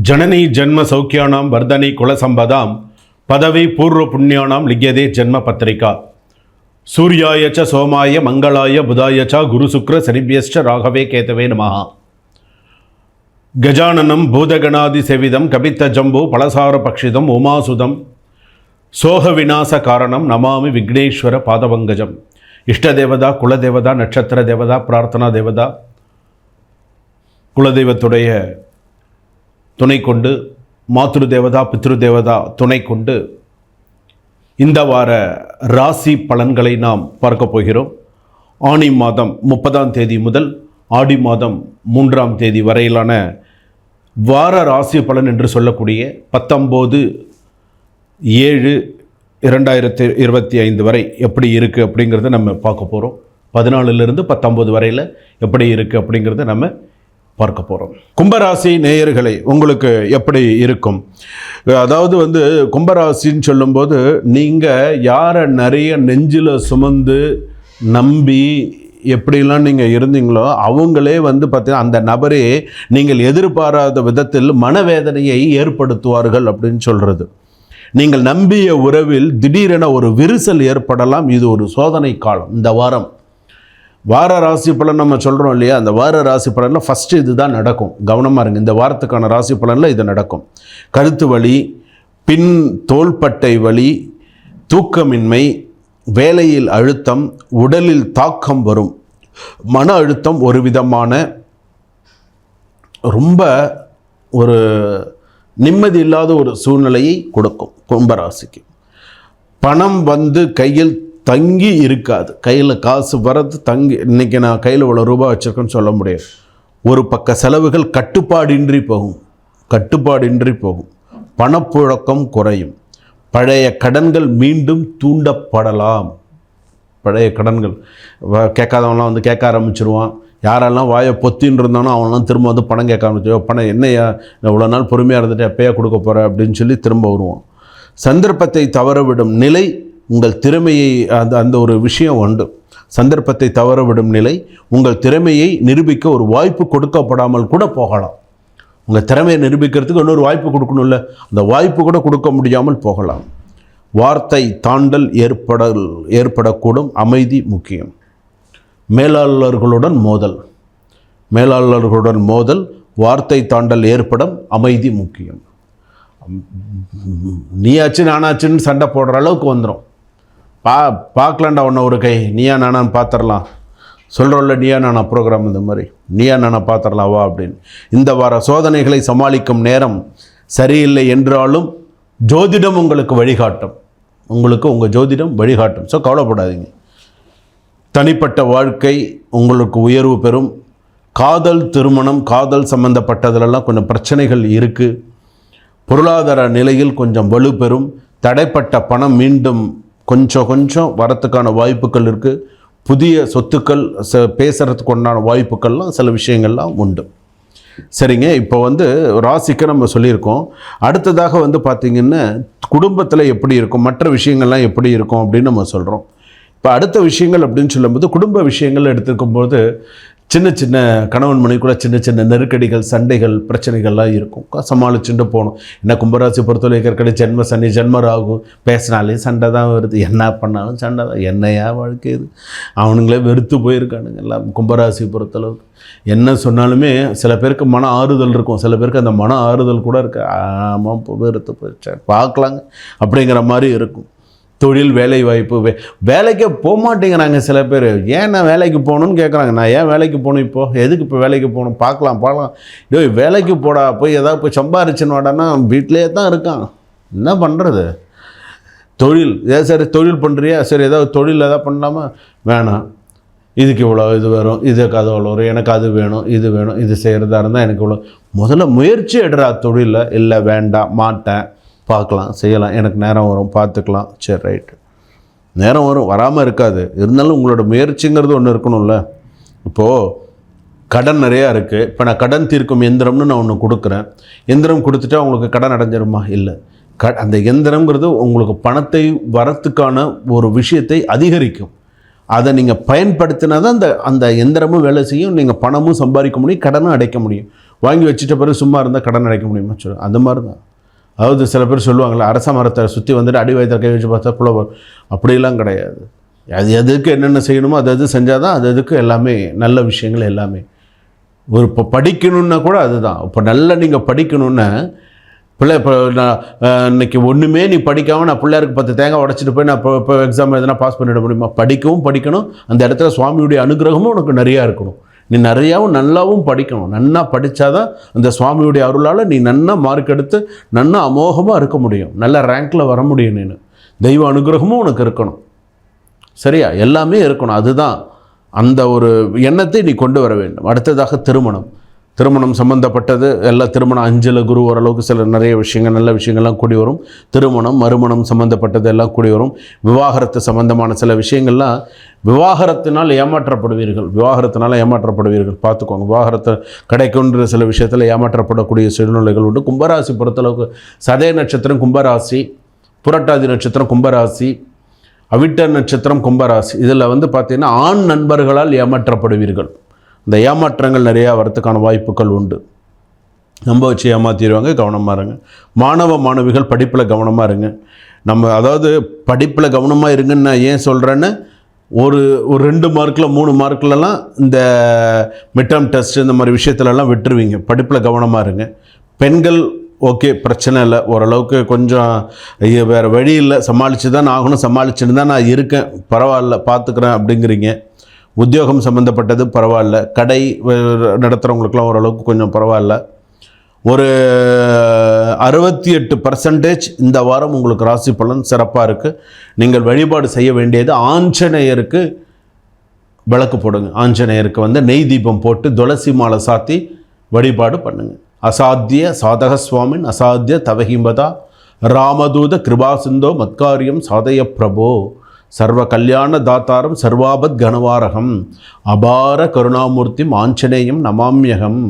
जननी जन्म सौख्यानां वर्धनी कुलसंपदां पदवी पूर्व पुण्यानां लिख्यते जन्म पत्रिका सूर्याय च सोमाय मंगलाय बुधाय च गुरुशुक्र शनिभ्यश्च राघवे केतवे नमः। गजाननं भूतगणादिसेवितं कपित्थजम्बो फलसारभक्षितम् उमासुतं सोहविनाशकारणं नमामि विघ्नेश्वर पादपङ्कजम्। इष्टदेवता कुलदेवता नक्षत्र देवता प्रार्थना देवता குலதெய்வத்துடைய துணை கொண்டு மாத்ரு தேவதா பித்ரு தேவதா துணை கொண்டு இந்த வார ராசி பலன்களை நாம் பார்க்க போகிறோம். ஆனி மாதம் 30ஆம் தேதி முதல் ஆடி மாதம் 3ஆம் தேதி வரையிலான வார ராசி பலன் என்று சொல்லக்கூடிய 19/7/2025 வரை எப்படி இருக்குது அப்படிங்கிறத நம்ம பார்க்க போகிறோம். 14லிருந்து 19 வரையில் எப்படி இருக்குது அப்படிங்கிறத நம்ம பார்க்க போகிறோம். கும்பராசி நேயர்களை உங்களுக்கு எப்படி இருக்கும்? அதாவது கும்பராசின்னு சொல்லும்போது நீங்கள் யாரை நிறைய நெஞ்சில் சுமந்து நம்பி எப்படிலாம் நீங்கள் இருந்தீங்களோ அவங்களே பார்த்தீங்கன்னா அந்த நபரே நீங்கள் எதிர்பாராத விதத்தில் மனவேதனையை ஏற்படுத்துவார்கள் அப்படின்னு சொல்கிறது. நீங்கள் நம்பிய உறவில் திடீரென ஒரு விரிசல் ஏற்படலாம். இது ஒரு சோதனை காலம். இந்த வார ராசி பலன் நம்ம சொல்கிறோம் இல்லையா, அந்த வார ராசி பலனில் ஃபஸ்ட்டு இது தான் நடக்கும். கவனமாக இருங்க. இந்த வாரத்துக்கான ராசி பலனில் இது நடக்கும். கழுத்து வலி, பின் தோள்பட்டை வலி, தூக்கமின்மை, வேலையில் அழுத்தம், உடலில் தாக்கம் வரும். மன அழுத்தம் ஒரு விதமான ரொம்ப ஒரு நிம்மதி இல்லாத ஒரு சூழ்நிலையை கொடுக்கும் கும்பராசிக்கு. பணம் கையில் தங்கி இருக்காது. கையில் காசு வரது தங்கி, இன்றைக்கி நான் கையில் இவ்வளோ ரூபா வச்சுருக்கேன்னு சொல்ல முடியாது. ஒரு பக்க செலவுகள் கட்டுப்பாடின்றி போகும். பணப்புழக்கம் குறையும். பழைய கடன்கள் மீண்டும் தூண்டப்படலாம். பழைய கடன்கள் கேட்காதவங்களாம் கேட்க ஆரம்பிச்சிருவான். யாரெல்லாம் வாயை பொத்தின்னு இருந்தானோ அவனெல்லாம் திரும்ப பணம் கேட்க ஆரம்பிச்சிருவோம். பணம் என்னையா இவ்வளோ நாள் பொறுமையாக இருந்துட்டு எப்போயா கொடுக்க போகிற அப்படின்னு சொல்லி திரும்ப வருவான். சந்தர்ப்பத்தை தவறவிடும் நிலை உங்கள் திறமையை அந்த ஒரு விஷயம் உண்டு. சந்தர்ப்பத்தை தவறவிடும் நிலை உங்கள் திறமையை நிரூபிக்க ஒரு வாய்ப்பு கொடுக்கப்படாமல் கூட போகலாம். உங்கள் திறமையை நிரூபிக்கிறதுக்கு இன்னொரு வாய்ப்பு கொடுக்கணும்ல, அந்த வாய்ப்பு கூட கொடுக்க முடியாமல் போகலாம். வார்த்தை தாண்டல் ஏற்படக்கூடும். அமைதி முக்கியம். மேலாளர்களுடன் மோதல், வார்த்தை தாண்டல் ஏற்படும். அமைதி முக்கியம். நீயாச்சு நானாச்சுன்னு சண்டை போடுற அளவுக்கு வந்துடும். பார்க்கலாண்டா ஒன்று ஒரு கை, நீயா நானான்னு பார்த்துடலாம் சொல்கிறோம்ல, நீயா நானா ப்ரோக்ராம், இந்த மாதிரி நீயா நானா பார்த்துடலாம் வா அப்படின்னு. இந்த வார சோதனைகளை சமாளிக்கும் நேரம் சரியில்லை என்றாலும் ஜோதிடம் உங்களுக்கு வழிகாட்டும். உங்கள் ஜோதிடம் வழிகாட்டும். ஸோ கவலைப்படாதீங்க. தனிப்பட்ட வாழ்க்கை உங்களுக்கு உயர்வு பெறும். காதல், திருமணம், காதல் சம்பந்தப்பட்டதிலெல்லாம் கொஞ்சம் பிரச்சனைகள் இருக்குது. பொருளாதார நிலையில் கொஞ்சம் வலுப்பெறும். தடைப்பட்ட பணம் மீண்டும் கொஞ்சம் வரத்துக்கான வாய்ப்புகள் இருக்குது. புதிய சொத்துக்கள் பேசுகிறதுக்கு உண்டான வாய்ப்புகள்லாம் சில விஷயங்கள்லாம் உண்டு. சரிங்க, இப்போ ராசிக்கு நம்ம சொல்லியிருக்கோம். அடுத்ததாக பார்த்திங்கன்னா குடும்பத்தில் எப்படி இருக்கும், மற்ற விஷயங்கள்லாம் எப்படி இருக்கும் அப்படின்னு நம்ம சொல்கிறோம். இப்போ அடுத்த விஷயங்கள் அப்படின்னு சொல்லும்போது குடும்ப விஷயங்கள் எடுத்துக்கும்போது சின்ன கணவன் மனைவிக்குள்ள சின்ன நெருக்கடிகள், சண்டைகள், பிரச்சனைகள்லாம் இருக்கும். சமாளிச்சுட்டு போகணும். என்ன கும்பராசி பொறுத்தவரை ஏற்கனவே ஜென்ம சனி, ஜென்ம ராகு, பேசினாலே சண்டை தான் வருது. என்ன பண்ணாலும் சண்டை தான். என்னையா வாழ்க்கை இது? அவனுங்களே வெறுத்து போயிருக்கானுங்க எல்லாம் கும்பராசி பொறுத்தளவுக்கு. என்ன சொன்னாலுமே சில பேருக்கு மன ஆறுதல் இருக்கும், சில பேருக்கு அந்த மன ஆறுதல் கூட இருக்குது. ஆமாம், வெறுத்து போயிடுச்சா பார்க்கலாங்க அப்படிங்கிற மாதிரி இருக்கும். தொழில், வேலை வாய்ப்பு, வேலைக்கே போக மாட்டேங்கிறாங்க சில பேர். ஏன் நான் வேலைக்கு போகணுன்னு கேட்குறாங்க. நான் ஏன் வேலைக்கு போகணும்? இப்போது எதுக்கு இப்போ வேலைக்கு போகணும்? பார்க்கலாம். வேலைக்கு போடா, போய் போய் சம்பாரிச்சுன்னு வாடான்னா வீட்டிலே தான் இருக்கான். என்ன பண்ணுறது? தொழில் சரி, தொழில் பண்ணுறியா, சரி ஏதாவது தொழில் பண்ணலாமா? வேணாம், இதுக்கு இவ்வளோ இது வரும், இதுக்கு அது அவ்வளோ வரும், எனக்கு அது வேணும், இது வேணும், இது செய்கிறதா இருந்தால் எனக்கு இவ்வளோ. முதல்ல முயற்சி எடுறா தொழிலில். இல்லை வேண்டாம், மாட்டேன், பார்க்கலாம், செய்யலாம், எனக்கு நேரம் வரும், பார்த்துக்கலாம். சரி ரைட்டு, நேரம் வரும், வராமல் இருக்காது. இருந்தாலும் உங்களோட முயற்சிங்கிறது ஒன்று இருக்கணும்ல. இப்போது கடன் நிறையா இருக்குது. இப்போ நான் கடன் தீர்க்கும் எந்திரம்னு நான் ஒன்று கொடுக்குறேன். எந்திரம் கொடுத்துட்டா உங்களுக்கு கடன் அடைஞ்சிருமா? இல்லை. அந்த எந்திரங்கிறது உங்களுக்கு பணத்தை வரத்துக்கான ஒரு விஷயத்தை அதிகரிக்கும். அதை நீங்கள் பயன்படுத்தினா தான் அந்த எந்திரமும் வேலை செய்யும், நீங்கள் பணமும் சம்பாதிக்க முடியும், கடனும் அடைக்க முடியும். வாங்கி வச்சுட்ட பிறகு சும்மா இருந்தால் கடன் அடைக்க முடியுமா சொல்லுங்கள். அந்த மாதிரி தான். அதாவது சில பேர் சொல்லுவாங்களே, அரச மரத்தை சுற்றி வந்துட்டு அடி வயத்தில் கை வச்சு பார்த்தா புலவர், அப்படிலாம் கிடையாது. அது எதுக்கு என்னென்ன செய்யணுமோ அது செஞ்சால் தான் அதுக்கு எல்லாமே நல்ல விஷயங்கள் எல்லாமே. ஒரு இப்போ படிக்கணுன்னா கூட அதுதான். இப்போ நல்லா நீங்கள் படிக்கணுன்னா பிள்ளை இப்போ நான் இன்றைக்கி ஒன்றுமே நீ படிக்காமல் நான் பிள்ளையாருக்கு 10 தேங்காய் உடச்சிட்டு போய் நான் இப்போ எக்ஸாம் எதனா பாஸ் பண்ணிட முடியுமா? படிக்கணும். அந்த இடத்துல சுவாமியுடைய அனுகிரகமும் உனக்கு நிறையா இருக்கணும். நீ நிறையாவும் நல்லாவும் படிக்கணும். நன்னா படித்தாதான் அந்த சுவாமியுடைய அருளால் நீ நன்னா மார்க் எடுத்து நன்னா அமோகமாக இருக்க முடியும். நல்ல ரேங்க்கில் வர முடியும். நீ தெய்வ அனுகிரகமும் உனக்கு இருக்கணும். சரியா? எல்லாமே இருக்கணும். அதுதான் அந்த ஒரு எண்ணத்தை நீ கொண்டு வர வேண்டும். அடுத்ததாக திருமணம் சம்பந்தப்பட்டது எல்லாம். திருமணம் 5ல் குரு ஓரளவுக்கு சில நிறைய விஷயங்கள் நல்ல விஷயங்கள்லாம் கூடி வரும். திருமணம் மறுமணம் சம்பந்தப்பட்டது எல்லாம் கூடி வரும். விவாகரத்து சம்பந்தமான சில விஷயங்கள்லாம் விவாகரத்தினால் ஏமாற்றப்படுவீர்கள். பார்த்துக்கோங்க. விவாகரத்தை கிடைக்குன்ற சில விஷயத்தில் ஏமாற்றப்படக்கூடிய சூழ்நிலைகள் உண்டு. கும்பராசி பொறுத்தளவுக்கு சதய நட்சத்திரம் கும்பராசி, புரட்டாதி நட்சத்திரம் கும்பராசி, அவிட்ட நட்சத்திரம் கும்பராசி. இதில் பார்த்தீங்கன்னா ஆண் நண்பர்களால் ஏமாற்றப்படுவீர்கள். இந்த ஏமாற்றங்கள் நிறையா வரத்துக்கான வாய்ப்புகள் உண்டு. நம்ப வச்சு ஏமாற்றிடுவாங்க. கவனமாக இருங்க. மாணவிகள் படிப்பில் கவனமாக இருங்க. அதாவது படிப்பில் கவனமாக இருங்கன்னு நான் ஏன் சொல்கிறேன்னு, ஒரு 2 மார்க்கில் 3 மார்க்கிலலாம் இந்த மிட்டம் டெஸ்ட் இந்த மாதிரி விஷயத்துலலாம் விட்டுருவீங்க. படிப்பில் கவனமாக இருங்க. பெண்கள் ஓகே, பிரச்சனை இல்லை. ஓரளவுக்கு கொஞ்சம் வேறு வழி இல்லை, சமாளித்து தான் ஆகணும், சமாளிச்சுன்னு தான் நான் இருக்கேன், பரவாயில்ல பார்த்துக்கிறேன் அப்படிங்கிறீங்க. உத்தியோகம் சம்மந்தப்பட்டது பரவாயில்ல. கடை நடத்துகிறவங்களுக்குலாம் ஓரளவுக்கு கொஞ்சம் பரவாயில்ல. ஒரு 68% இந்த வாரம் உங்களுக்கு ராசி பலன் சிறப்பாக இருக்குது. நீங்கள் வழிபாடு செய்ய வேண்டியது ஆஞ்சநேயருக்கு விளக்கு போடுங்க. ஆஞ்சநேயருக்கு நெய் தீபம் போட்டு துளசி மாலை சாத்தி வழிபாடு பண்ணுங்கள். அசாத்திய சாதக சுவாமின் அசாத்திய தவஹிம்பதா ராமதூத கிருபாசிந்தோ மத்காரியம் சாதய பிரபோ சர்வ கல்யாண தாத்தாரம் சர்வாபத் கணவாரகம் அபார கருணாமூர்த்திம் ஆஞ்சநேயம் நமாமியகம்.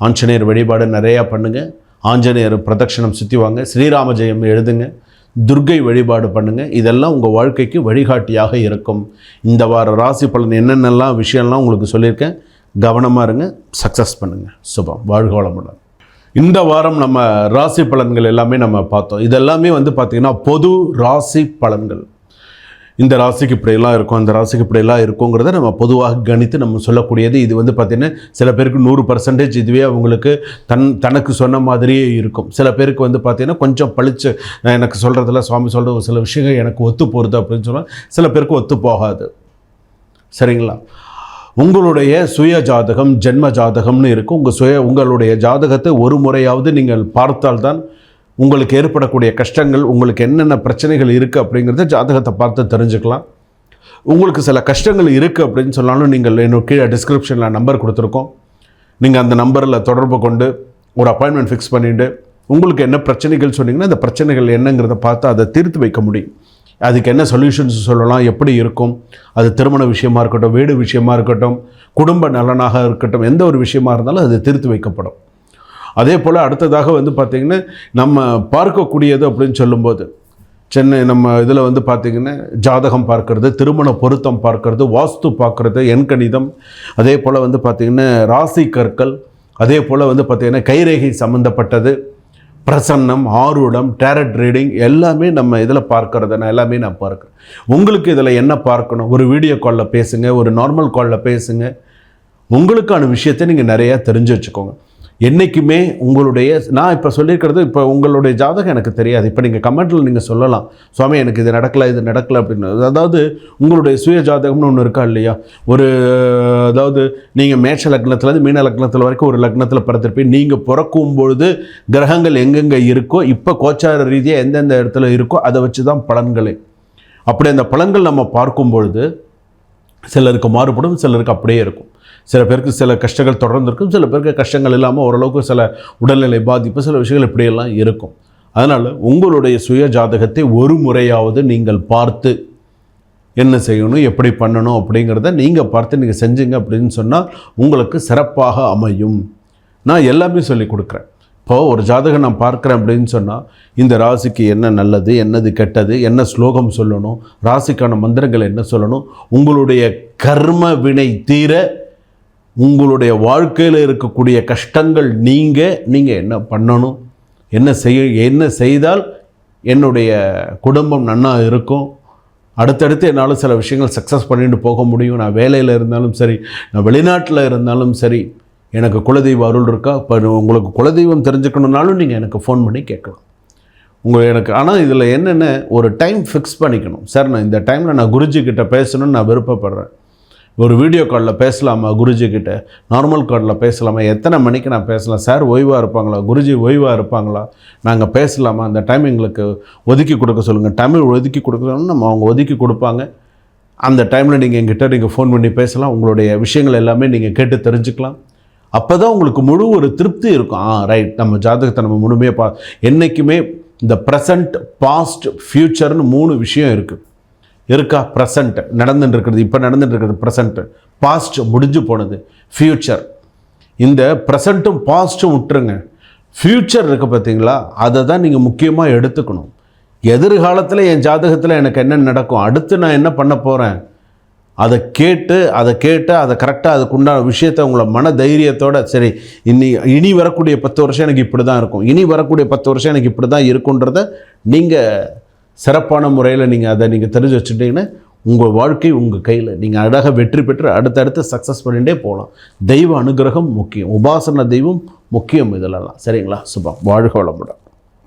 ஆஞ்சநேயர் வழிபாடு நிறையா பண்ணுங்கள். ஆஞ்சநேயர் பிரதட்சணம் சுற்றி வாங்க. ஸ்ரீராம ஜெயம் எழுதுங்க. துர்க்கை வழிபாடு பண்ணுங்கள். இதெல்லாம் உங்கள் வாழ்க்கைக்கு வழிகாட்டியாக இருக்கும். இந்த வார ராசி பலன் என்னென்னலாம் விஷயம்லாம் உங்களுக்கு சொல்லியிருக்கேன். கவனமாக இருங்க. சக்ஸஸ் பண்ணுங்கள். சுபம். வாழ்க வளமுடன். இந்த வாரம் நம்ம ராசி பலன்கள் எல்லாமே நம்ம பார்த்தோம். இதெல்லாமே பார்த்திங்கன்னா பொது ராசி பலன்கள். இந்த ராசிக்கு இப்படியெல்லாம் இருக்கும், அந்த ராசிக்கு இப்படியெல்லாம் இருக்குங்கிறத நம்ம பொதுவாக கணித்து நம்ம சொல்லக்கூடியது. இது பார்த்திங்கன்னா சில பேருக்கு 100% இதுவே அவங்களுக்கு தனக்கு சொன்ன மாதிரியே இருக்கும். சில பேருக்கு பார்த்திங்கன்னா கொஞ்சம் பளிச்சு எனக்கு சொல்கிறதில்ல, சுவாமி சொல்கிற சில விஷயங்கள் எனக்கு ஒத்து போகிறது அப்படின்னு சொன்னால் சில பேருக்கு ஒத்து போகாது. சரிங்களா? உங்களுடைய சுய ஜாதகம் ஜென்ம ஜாதகம்னு இருக்குது. உங்களுடைய ஜாதகத்தை ஒரு முறையாவது நீங்கள் பார்த்தால்தான் உங்களுக்கு ஏற்படக்கூடிய கஷ்டங்கள், உங்களுக்கு என்னென்ன பிரச்சனைகள் இருக்குது அப்படிங்கிறத ஜாதகத்தை பார்த்து தெரிஞ்சுக்கலாம். உங்களுக்கு சில கஷ்டங்கள் இருக்குது அப்படின்னு சொன்னாலும் நீங்கள் என்னோட கீழே டிஸ்கிரிப்ஷனில் நம்பர் கொடுத்துருக்கோம். நீங்கள் அந்த நம்பரில் தொடர்பு கொண்டு ஒரு அப்பாயின்மெண்ட் ஃபிக்ஸ் பண்ணிவிட்டு உங்களுக்கு என்ன பிரச்சனைகள் சொன்னீங்கன்னா அந்த பிரச்சனைகள் என்னங்கிறத பார்த்து அதை தீர்த்து வைக்க முடியும். அதுக்கு என்ன சொல்யூஷன்ஸ் சொல்லலாம், எப்படி இருக்கும், அது திருமண விஷயமா இருக்கட்டும், வீடு விஷயமா இருக்கட்டும், குடும்ப நலனாக இருக்கட்டும், எந்த ஒரு விஷயமா இருந்தாலும் அது தீர்த்து வைக்கப்படும். அதே போல் அடுத்ததாக பார்த்திங்கன்னா நம்ம பார்க்கக்கூடியது அப்படின்னு சொல்லும்போது சென்னை நம்ம இதில் பார்த்திங்கன்னா ஜாதகம் பார்க்கறது, திருமண பொருத்தம் பார்க்கறது, வாஸ்து பார்க்கறது, எண்கணிதம், அதே போல் பார்த்திங்கன்னா ராசி கற்கள், அதே போல் பார்த்திங்கன்னா கைரேகை சம்மந்தப்பட்டது, பிரசன்னம், ஆருடம், டேரட் ரீடிங் எல்லாமே நம்ம இதில் பார்க்கறத எல்லாமே நான் பார்க்குறேன். உங்களுக்கு இதில் என்ன பார்க்கணும், ஒரு வீடியோ காலில் பேசுங்க, ஒரு நார்மல் காலில் பேசுங்க. உங்களுக்கான விஷயத்தை நீங்கள் நிறையா தெரிஞ்சு வச்சுக்கோங்க. என்றைக்குமே உங்களுடைய நான் இப்போ சொல்லியிருக்கிறது, இப்போ உங்களுடைய ஜாதகம் எனக்கு தெரியாது. இப்போ நீங்கள் கமெண்ட்டில் நீங்கள் சொல்லலாம், சுவாமி எனக்கு இது நடக்கலை அப்படின்னு. அதாவது உங்களுடைய சுய ஜாதகம்னு ஒன்று இருக்கா இல்லையா? அதாவது நீங்கள் மேஷ லக்னத்துலேருந்து மீன லக்னத்தில் வரைக்கும் ஒரு லக்னத்தில் பிறந்திருப்பீங்க. நீங்கள் பிறக்கும் பொழுது கிரகங்கள் எங்கெங்கே இருக்கோ, இப்போ கோச்சார ரீதியாக எந்தெந்த இடத்துல இருக்கோ அதை வச்சு தான் பலன்களே. அப்படி அந்த பலன்கள் நம்ம பார்க்கும் பொழுது சிலருக்கு மாறுபடும், சிலருக்கு அப்படியே இருக்கும். சில பேருக்கு சில கஷ்டங்கள் தொடர்ந்து இருக்கும், சில பேருக்கு கஷ்டங்கள் இல்லாமல் ஓரளவுக்கு சில உடல்நிலை பாதிப்பு, சில விஷயங்கள் இப்படியெல்லாம் இருக்கும். அதனால் உங்களுடைய சுய ஜாதகத்தை ஒரு முறையாவது நீங்கள் பார்த்து என்ன செய்யணும், எப்படி பண்ணணும் அப்படிங்கிறத நீங்கள் பார்த்து நீங்கள் செஞ்சீங்க அப்படின்னு சொன்னால் உங்களுக்கு சிறப்பாக அமையும். நான் எல்லாமே சொல்லி கொடுக்குறேன். இப்போது ஒரு ஜாதகம் நான் பார்க்குறேன் அப்படின்னு சொன்னால் இந்த ராசிக்கு என்ன நல்லது, என்னது கெட்டது, என்ன ஸ்லோகம் சொல்லணும், ராசிக்கான மந்திரங்கள் என்ன சொல்லணும், உங்களுடைய கர்ம வினை தீர உங்களுடைய வாழ்க்கையில் இருக்கக்கூடிய கஷ்டங்கள் நீங்கள் என்ன பண்ணணும், என்ன செய்தால் என்னுடைய குடும்பம் நன்னா இருக்கும், அடுத்தடுத்து என்னால் சில விஷயங்கள் சக்ஸஸ் பண்ணிட்டு போக முடியும், நான் வேலையில் இருந்தாலும் சரி, நான் வெளிநாட்டில் இருந்தாலும் சரி, எனக்கு குலதெய்வ அருள் இருக்கா. இப்போ உங்களுக்கு குலதெய்வம் தெரிஞ்சுக்கணுன்னாலும் நீங்கள் எனக்கு ஃபோன் பண்ணி கேட்கலாம். எனக்கு ஆனால் இதில் என்னென்ன ஒரு டைம் ஃபிக்ஸ் பண்ணிக்கணும். சார் நான் இந்த டைமில் நான் குருஜிக்கிட்ட பேசணும்னு நான் விருப்பப்படுறேன், ஒரு வீடியோ காலில் பேசலாமா, குருஜிக்கிட்ட நார்மல் காலில் பேசலாமா, எத்தனை மணிக்கு நான் பேசலாம், சார் ஓய்வாக இருப்பாங்களா, குருஜி ஓய்வாக இருப்பாங்களா, நாங்கள் பேசலாமா, அந்த டைம் எங்களுக்கு ஒதுக்கி கொடுக்க சொல்லுங்கள். தமிழ் ஒதுக்கி கொடுக்கணும்னு நம்ம அவங்க ஒதுக்கி கொடுப்பாங்க. அந்த டைமில் நீங்கள் ஃபோன் பண்ணி பேசலாம், உங்களுடைய விஷயங்கள் எல்லாமே நீங்கள் கேட்டு தெரிஞ்சுக்கலாம். அப்போ தான் உங்களுக்கு முழு ஒரு திருப்தி இருக்கும். ரைட், நம்ம ஜாதகத்தை நம்ம முழுமையாக என்றைக்குமே இந்த ப்ரெசண்ட், பாஸ்ட், ஃப்யூச்சர்னு 3 விஷயம் இருக்கா. ப்ரெசண்ட் நடந்துட்டு இருக்கிறது, இப்போ நடந்துட்டு இருக்கிறது ப்ரெசண்ட்டு, பாஸ்ட் முடிஞ்சு போனது ஃப்யூச்சர். இந்த ப்ரெசண்ட்டும் பாஸ்ட்டும் விட்டுருங்க, ஃப்யூச்சர் இருக்குது பார்த்தீங்களா, அதை தான் நீங்கள் முக்கியமாக எடுத்துக்கணும். எதிர்காலத்தில் என் ஜாதகத்தில் எனக்கு என்ன நடக்கும், அடுத்து நான் என்ன பண்ண போகிறேன், அதை கேட்டு அதை கரெக்டாக அதுக்குண்டான விஷயத்தை உங்களை மன தைரியத்தோடு, சரி இனி வரக்கூடிய 10 வருஷம் எனக்கு இப்படி தான் இருக்கும், இனி வரக்கூடிய 10 வருஷம் எனக்கு இப்படி தான் இருக்குன்றதை நீங்கள் சிறப்பான முறையில் நீங்கள் தெரிஞ்சு வச்சுட்டிங்கன்னா உங்கள் வாழ்க்கை உங்கள் கையில், நீங்கள் அழகாக வெற்றி பெற்று அடுத்தடுத்து சக்ஸஸ் பண்ணிகிட்டே போகலாம். தெய்வ அனுகிரகம் முக்கியம், உபாசன தெய்வம் முக்கியம், இதிலெல்லாம். சரிங்களா? சுபம். வாழ்க வளமுடன்.